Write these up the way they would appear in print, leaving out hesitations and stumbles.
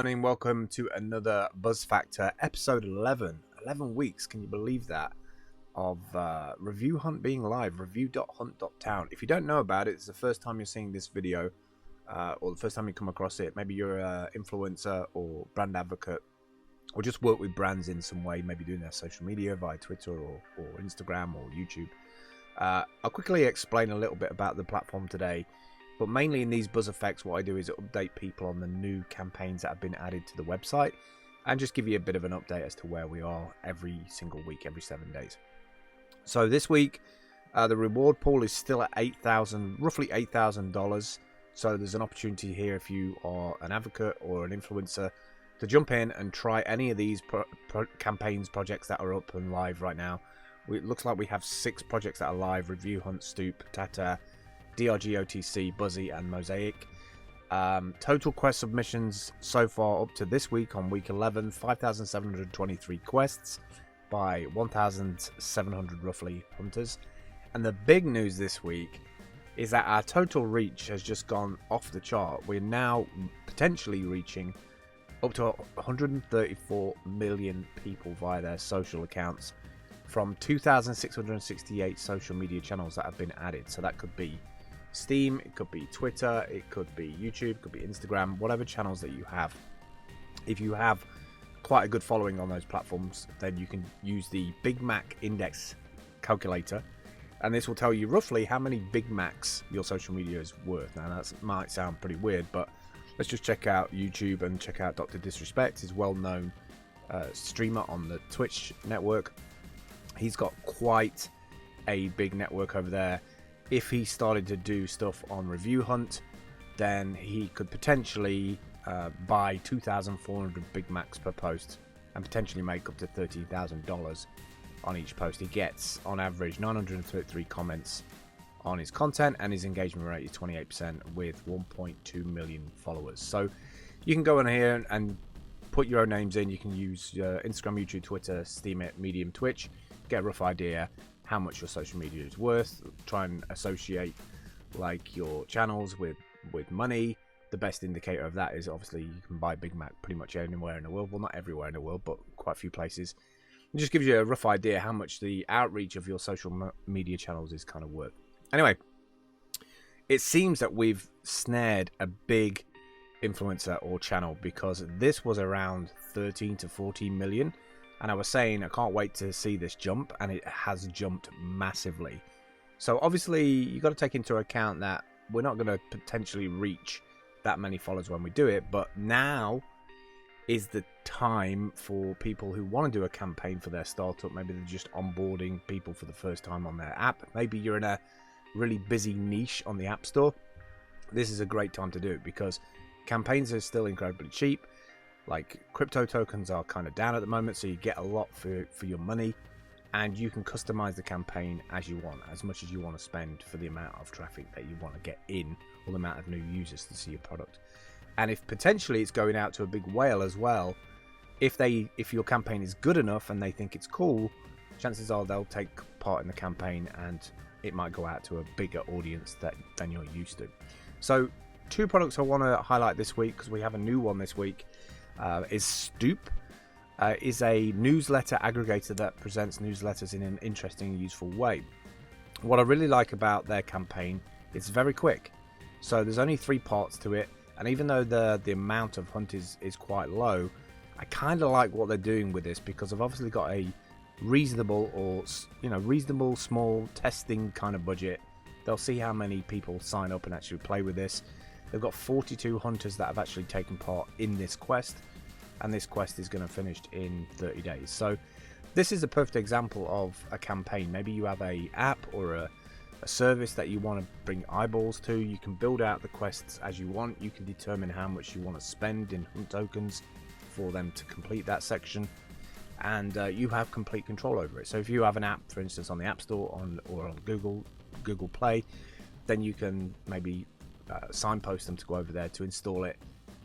afternoon, welcome to another Buzz Factor episode 11. 11 weeks, can you believe that? Of Review Hunt being live, review.hunt.town. If you don't know about it, it's the first time you're seeing this video, or the first time you come across it. Maybe you're an influencer or brand advocate, or just work with brands in some way, maybe doing their social media via Twitter or Instagram or YouTube. I'll quickly explain a little bit about the platform today. But mainly in these buzz effects, what I do is update people on the new campaigns that have been added to the website and just give you a bit of an update as to where we are every single week, every 7 days. So this week, the reward pool is still at roughly $8,000. So there's an opportunity here if you are an advocate or an influencer to jump in and try any of these campaigns, projects that are up and live right now. It looks like we have 6 projects that are live: Review Hunt, Stoop, Tata, DRG OTC, Buzzy and Mosaic. Total quest submissions so far up to this week on week 11, 5,723 quests by 1,700 roughly hunters. And the big news this week is that our total reach has just gone off the chart. We're now potentially reaching up to 134 million people via their social accounts from 2,668 social media channels that have been added. So that could be Steam, it could be Twitter, it could be YouTube, it could be Instagram, whatever channels that you have. If you have quite a good following on those platforms, then you can use the Big Mac Index calculator, and this will tell you roughly how many Big Macs your social media is worth. Now that might sound pretty weird, but let's just check out YouTube and check out Dr. Disrespect, his well-known streamer on the Twitch network. He's got quite a big network over there. If he started to do stuff on Review Hunt, then he could potentially buy 2,400 Big Macs per post and potentially make up to $13,000 on each post. He gets, on average, 933 comments on his content, and his engagement rate is 28% with 1.2 million followers. So you can go in here and put your own names in. You can use Instagram, YouTube, Twitter, Steemit, Medium, Twitch, get a rough idea how much your social media is worth. Try and associate like your channels with money. The best indicator of that is obviously you can buy Big Mac pretty much anywhere in the world. Well, not everywhere in the world, but quite a few places. It just gives you a rough idea how much the outreach of your social media channels is kind of worth. Anyway, it seems that we've snared a big influencer or channel, because this was around 13 to 14 million. And I was saying I can't wait to see this jump, and it has jumped massively. So obviously you got to take into account that we're not going to potentially reach that many followers when we do it, but now is the time for people who want to do a campaign for their startup. Maybe they're just onboarding people for the first time on their app. Maybe you're in a really busy niche on the App Store. This is a great time to do it because campaigns are still incredibly cheap. Like, crypto tokens are kind of down at the moment, so you get a lot for your money, and you can customize the campaign as you want, as much as you want to spend for the amount of traffic that you want to get in, or the amount of new users to see your product. And if potentially it's going out to a big whale as well, if your campaign is good enough and they think it's cool, chances are they'll take part in the campaign, and it might go out to a bigger audience than you're used to. So 2 products I want to highlight this week, because we have a new one this week. Is Stoop. Is a newsletter aggregator that presents newsletters in an interesting and useful way. What I really like about their campaign, it's very quick. So there's only 3 parts to it, and even though the amount of hunt is quite low, I kind of like what they're doing with this, because I've obviously got a reasonable small testing kind of budget. They'll see how many people sign up and actually play with this. They've got 42 hunters that have actually taken part in this quest, and this quest is going to finish in 30 days. So this is a perfect example of a campaign. Maybe you have a app or a service that you want to bring eyeballs to. You can build out the quests as you want. You can determine how much you want to spend in hunt tokens for them to complete that section, and you have complete control over it. So if you have an app, for instance, on the App Store or on Google Play, then you can maybe signpost them to go over there to install it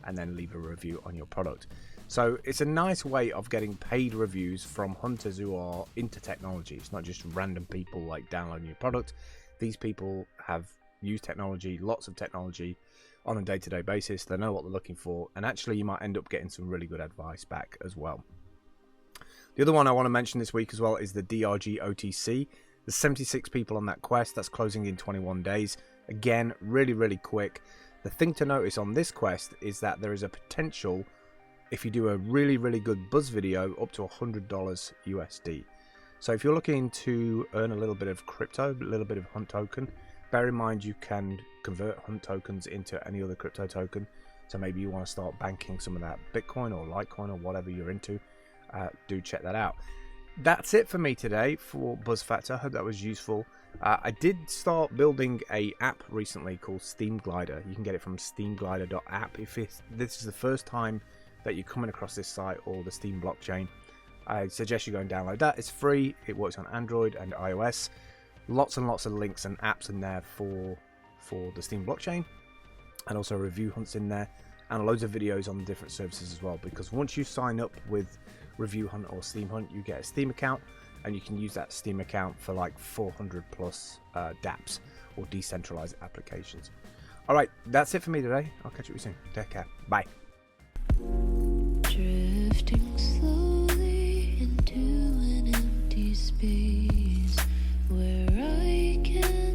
and then leave a review on your product. So it's a nice way of getting paid reviews from hunters who are into technology. It's not just random people like downloading your product. These people have used technology, lots of technology, on a day-to-day basis. They know what they're looking for, and actually you might end up getting some really good advice back as well. The other one I want to mention this week as well is the DRG OTC. There's 76 people on that quest. That's closing in 21 days. Again, really quick. The thing to notice on this quest is that there is a potential, if you do a really good buzz video, up to $100 USD. So if you're looking to earn a little bit of crypto, a little bit of hunt token, bear in mind you can convert hunt tokens into any other crypto token. So maybe you want to start banking some of that Bitcoin or Litecoin or whatever you're into. Do check that out. That's it for me today for Buzz Factor. I hope that was useful. I did start building a app recently called Steam Glider. You can get it from steamglider.app. If this is the first time that you're coming across this site or the Steam blockchain, I suggest you go and download that. It's free. It works on Android and iOS. Lots and lots of links and apps in there for the Steam blockchain, and also review hunts in there, and loads of videos on different services as well. Because once you sign up with Review Hunt or Steam Hunt, you get a Steam account, and you can use that Steam account for like 400 plus dApps or decentralized applications. All right, that's it for me today. I'll catch you soon. Take care. Bye. Drifting slowly into an empty space where I can